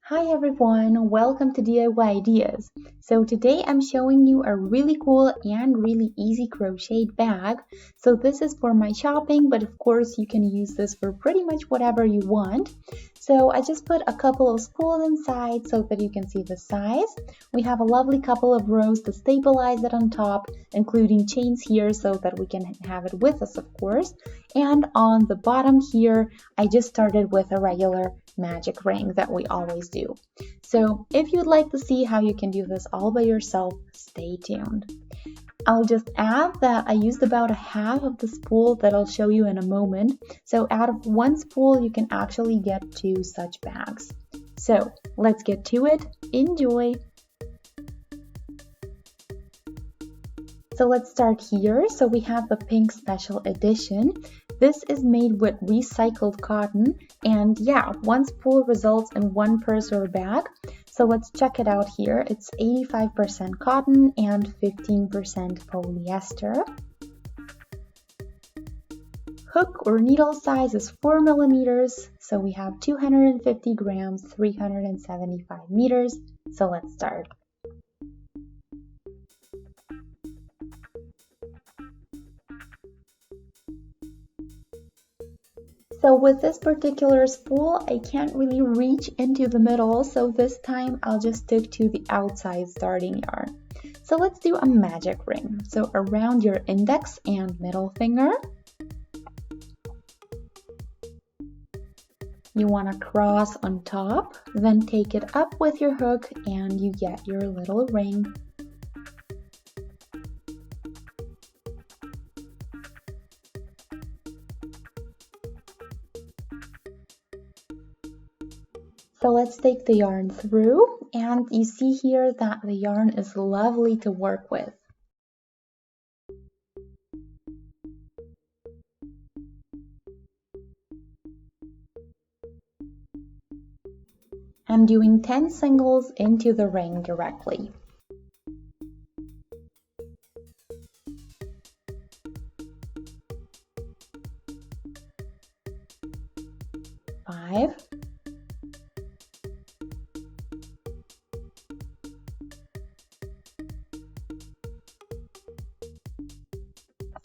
Hi everyone, welcome to DIY Ideas. So today I'm showing you a really cool and really easy crochet bag. So this is for my shopping, but of course you can use this for pretty much whatever you want. So I just put a couple of spools inside so that you can see the size. We have a lovely couple of rows to stabilize it on top, including chains here so that we can have it with us, of course. And on the bottom here, I just started with a regular magic ring that we always do. So if you'd like to see how you can do this all by yourself, stay tuned. I'll just add that I used about a half of the spool that I'll show you in a moment. So out of one spool, you can actually get two such bags. So let's get to it. Enjoy! So let's start here. So we have the pink special edition. This is made with recycled cotton, and yeah, one spool results in one purse or bag. So let's check it out here. It's 85% cotton and 15% polyester. Hook or needle size is 4 millimeters. So we have 250 grams, 375 meters. So let's start. So with this particular spool, I can't really reach into the middle, so this time I'll just stick to the outside starting yarn. So let's do a magic ring. So around your index and middle finger, you want to cross on top, then take it up with your hook and you get your little ring. So let's take the yarn through, and you see here that the yarn is lovely to work with. I'm doing 10 singles into the ring directly. Five.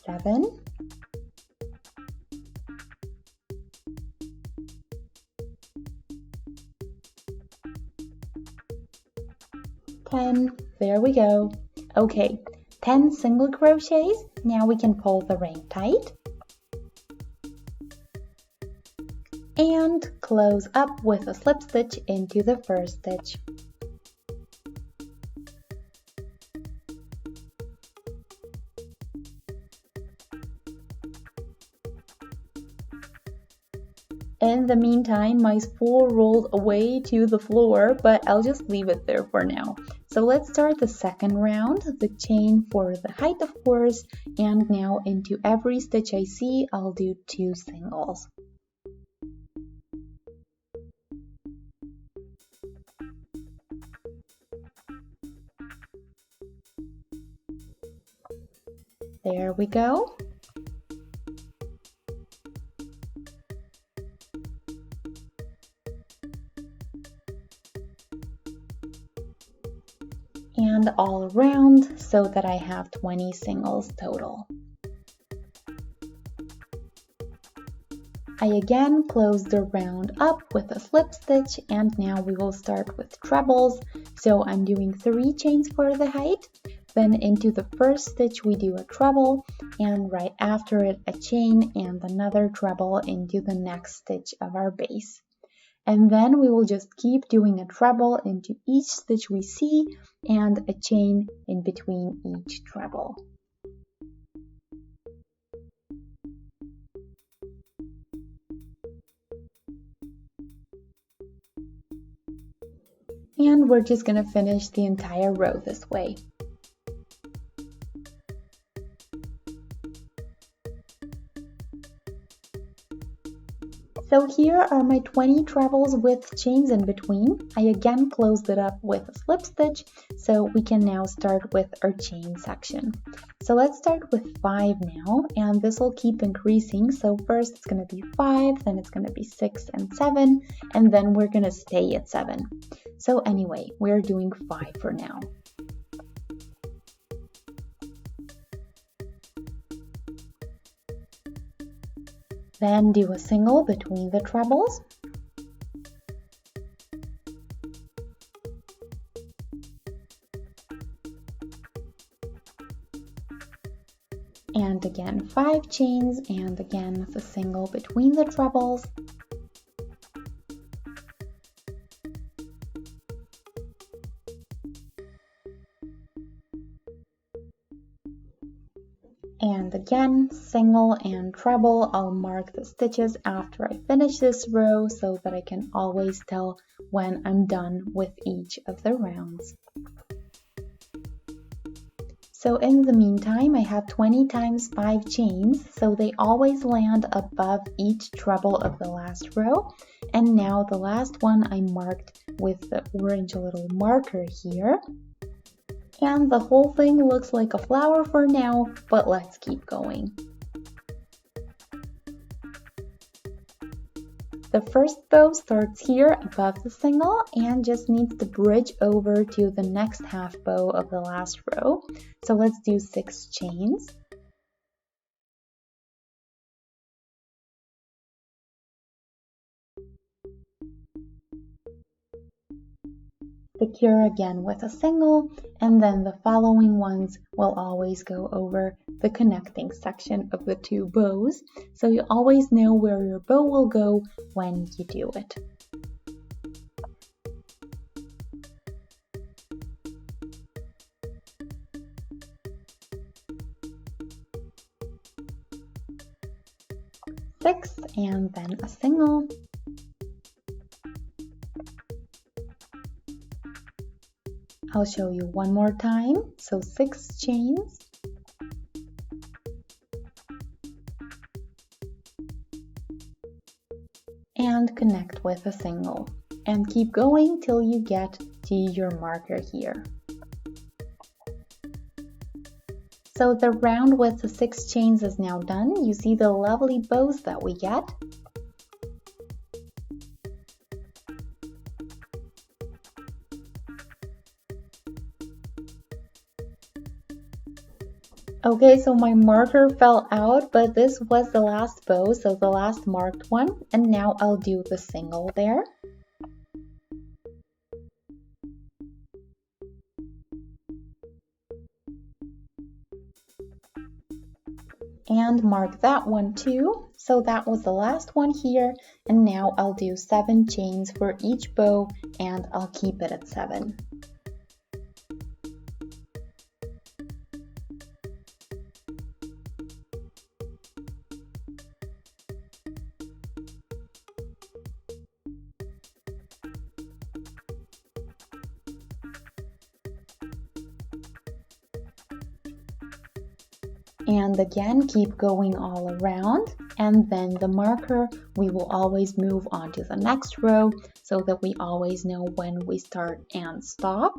7, 10, there we go. Okay, 10 single crochets. Now we can pull the ring tight and close up with a slip stitch into the first stitch. In the meantime, my spool rolled away to the floor, but I'll just leave it there for now. So let's start the second round, the chain for the height of course, and now into every stitch I see, I'll do 2 singles. There we go. And all around so that I have 20 singles total. I again close the round up with a slip stitch, and now we will start with trebles. So I'm doing 3 chains for the height, then into the first stitch we do a treble, and right after it a chain and another treble into the next stitch of our base. And then we will just keep doing a treble into each stitch we see and a chain in between each treble. And we're just going to finish the entire row this way. So here are my 20 trebles with chains in between. I again closed it up with a slip stitch, so we can now start with our chain section. So let's start with 5 now, and this will keep increasing. So first it's going to be 5, then it's going to be 6 and 7, and then we're going to stay at 7. So anyway, we're doing 5 for now. Then do a single between the trebles. And again 5 chains, and again the single between the trebles. And again, single and treble. I'll mark the stitches after I finish this row so that I can always tell when I'm done with each of the rounds. So in the meantime, I have 20 times 5 chains, so they always land above each treble of the last row. And now the last one I marked with the orange little marker here. And the whole thing looks like a flower for now, but let's keep going. The first bow starts here above the single and just needs to bridge over to the next half bow of the last row. So let's do 6 chains. Secure again with a single, and then the following ones will always go over the connecting section of the 2 bows, so you always know where your bow will go when you do it. Six, and then a single. I'll show you one more time. So 6 chains. And connect with a single. And keep going till you get to your marker here. So the round with the 6 chains is now done. You see the lovely bows that we get. Okay, so my marker fell out, but this was the last bow, so the last marked one, and now I'll do the single there. And mark that one too. So that was the last one here, and now I'll do 7 chains for each bow, and I'll keep it at 7. And again, keep going all around, and then the marker, we will always move on to the next row so that we always know when we start and stop.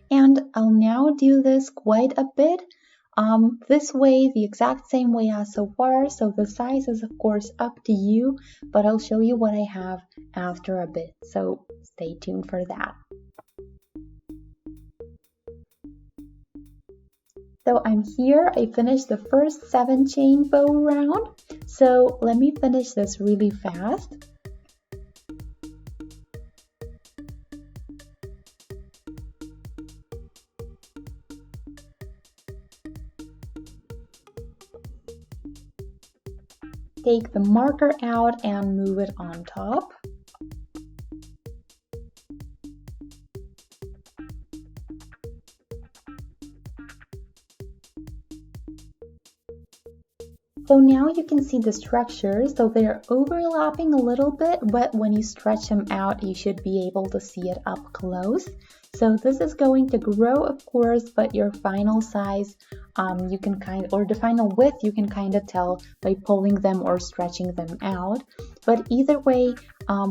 And I'll now do this quite a bit this way, the exact same way as so far, so the size is of course up to you, but I'll show you what I have after a bit, so stay tuned for that. So I'm here, I finished the first 7 chain bow round, so let me finish this really fast. Take the marker out and move it on top. So now you can see the structures, so they're overlapping a little bit, but when you stretch them out, you should be able to see it up close. So this is going to grow, of course, but your final size, you can or the final width, you can kind of tell by pulling them or stretching them out. But either way,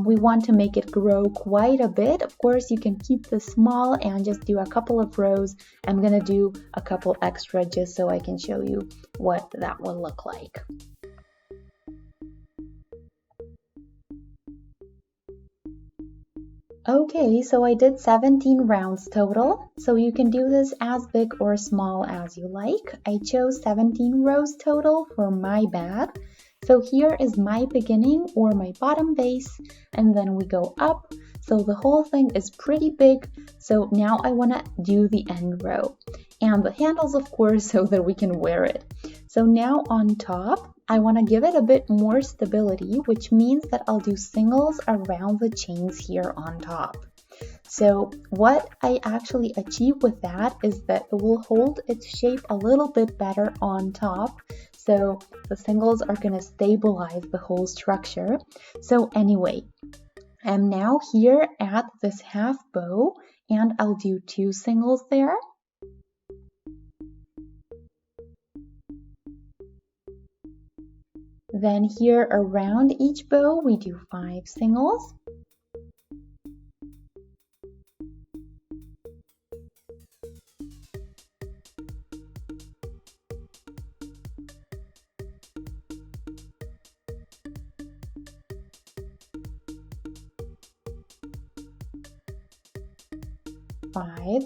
we want to make it grow quite a bit. Of course, you can keep this small and just do a couple of rows. I'm gonna do a couple extra just so I can show you what that will look like. Okay, so I did 17 rounds total, so you can do this as big or small as you like. I chose 17 rows total for my bag. So here is my beginning or my bottom base, and then we go up. So the whole thing is pretty big. So now I want to do the end row and the handles, of course, so that we can wear it. So now on top, I want to give it a bit more stability, which means that I'll do singles around the chains here on top. So what I actually achieve with that is that it will hold its shape a little bit better on top. So the singles are going to stabilize the whole structure. So anyway, I'm now here at this half bow and I'll do 2 singles there. Then here around each bow, we do 5 singles.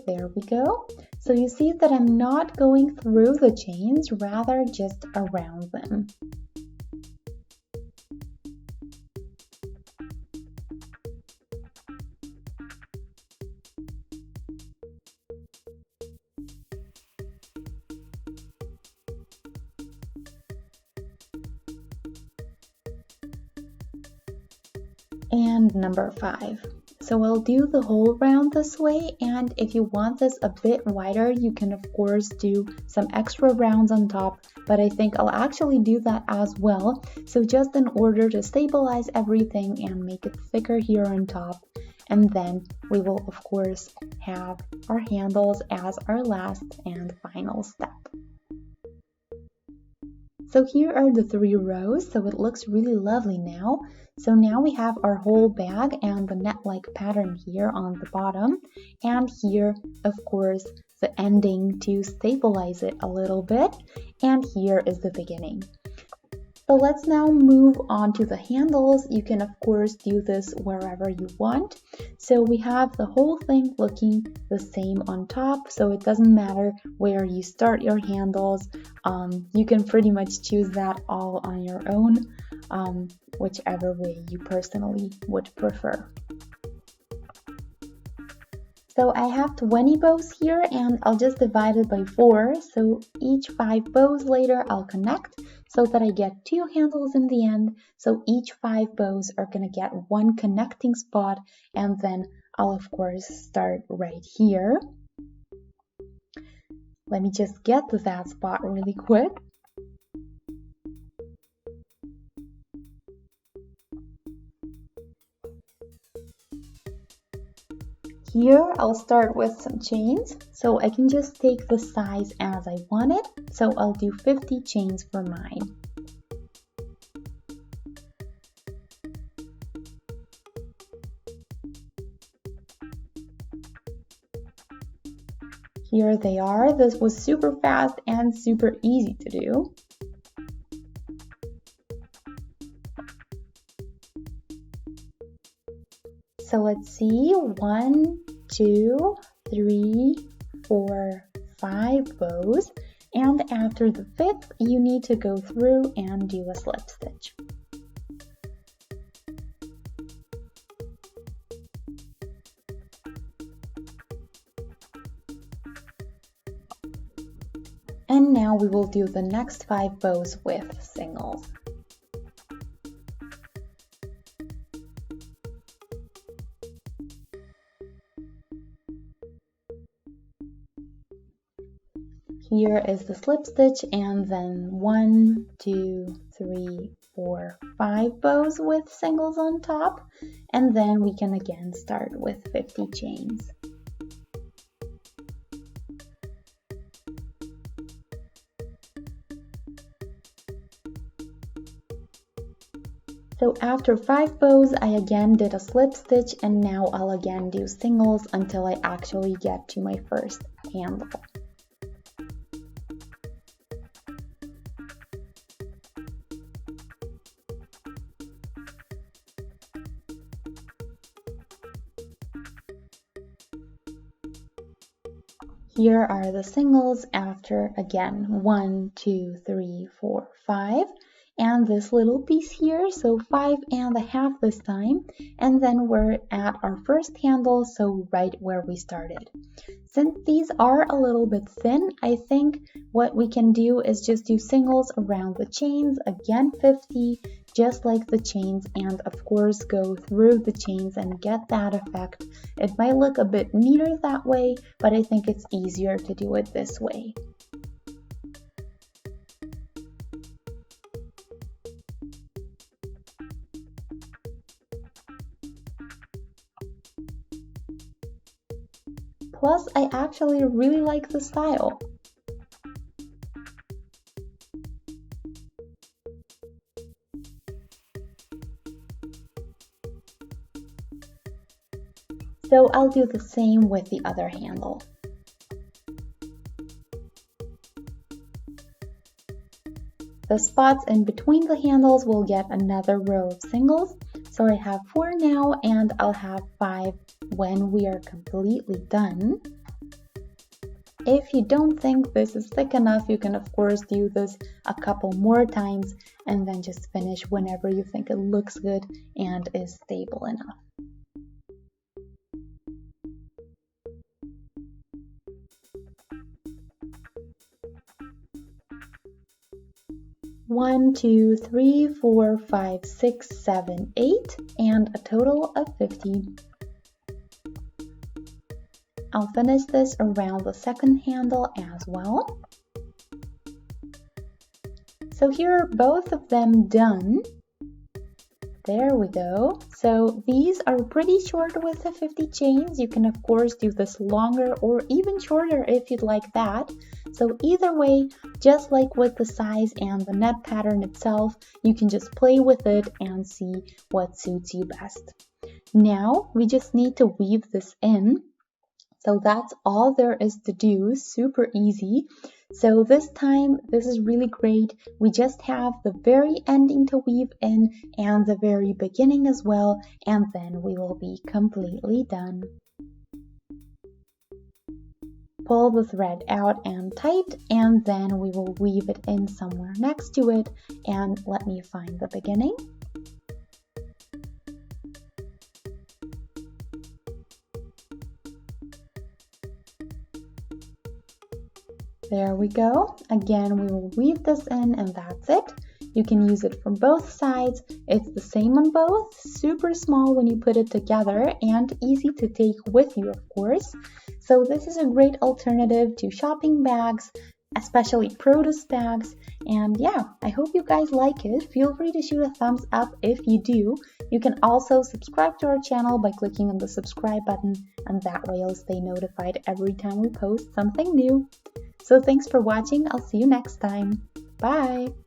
There we go. So you see that I'm not going through the chains, rather just around them. And number 5. So I'll do the whole round this way, and if you want this a bit wider, you can of course do some extra rounds on top, but I think I'll actually do that as well. So just in order to stabilize everything and make it thicker here on top, and then we will of course have our handles as our last and final step. So here are the 3 rows, so it looks really lovely now. So now we have our whole bag and the net-like pattern here on the bottom, and here, of course, the ending to stabilize it a little bit, and here is the beginning. So let's now move on to the handles. You can of course do this wherever you want. So we have the whole thing looking the same on top, so it doesn't matter where you start your handles. You can pretty much choose that all on your own, whichever way you personally would prefer. So I have 20 bows here and I'll just divide it by 4. So each 5 bows later I'll connect so that I get 2 handles in the end. So each 5 bows are going to get 1 connecting spot, and then I'll of course start right here. Let me just get to that spot really quick. Here I'll start with some chains, so I can just take the size as I want it. So I'll do 50 chains for mine. Here they are. This was super fast and super easy to do. So let's see, 1, 2, 3, 4, 5 bows, and after the 5th, you need to go through and do a slip stitch. And now we will do the next 5 bows with singles. Here is the slip stitch, and then 1, 2, 3, 4, 5 bows with singles on top, and then we can again start with 50 chains. So after 5 bows, I again did a slip stitch, and now I'll again do singles until I actually get to my first handle. Here are the singles after, again, 1, 2, 3, 4, 5, and this little piece here, so 5.5 this time, and then we're at our first handle, so right where we started. Since these are a little bit thin, I think what we can do is just do singles around the chains, again 50, just like the chains, and of course go through the chains and get that effect. It might look a bit neater that way, but I think it's easier to do it this way. Plus, I actually really like the style. So I'll do the same with the other handle. The spots in between the handles will get another row of singles. So I have 4 now, and I'll have 5 when we are completely done. If you don't think this is thick enough, you can of course do this a couple more times and then just finish whenever you think it looks good and is stable enough. One, 2, 3, 4, 5, 6, 7, 8, and a total of 50. I'll finish this around the second handle as well. So here are both of them done. There we go. So these are pretty short with the 50 chains. You can of course do this longer or even shorter if you'd like that. So either way, just like with the size and the net pattern itself, you can just play with it and see what suits you best. Now we just need to weave this in. So that's all there is to do, super easy. So this time, this is really great. We just have the very ending to weave in and the very beginning as well, and then we will be completely done. Pull the thread out and tight, and then we will weave it in somewhere next to it, and let me find the beginning. There we go. Again, we will weave this in and that's it. You can use it from both sides. It's the same on both, super small when you put it together and easy to take with you, of course. So this is a great alternative to shopping bags, especially produce bags. And yeah, I hope you guys like it. Feel free to shoot a thumbs up if you do. You can also subscribe to our channel by clicking on the subscribe button, and that way you'll stay notified every time we post something new. So thanks for watching. I'll see you next time. Bye!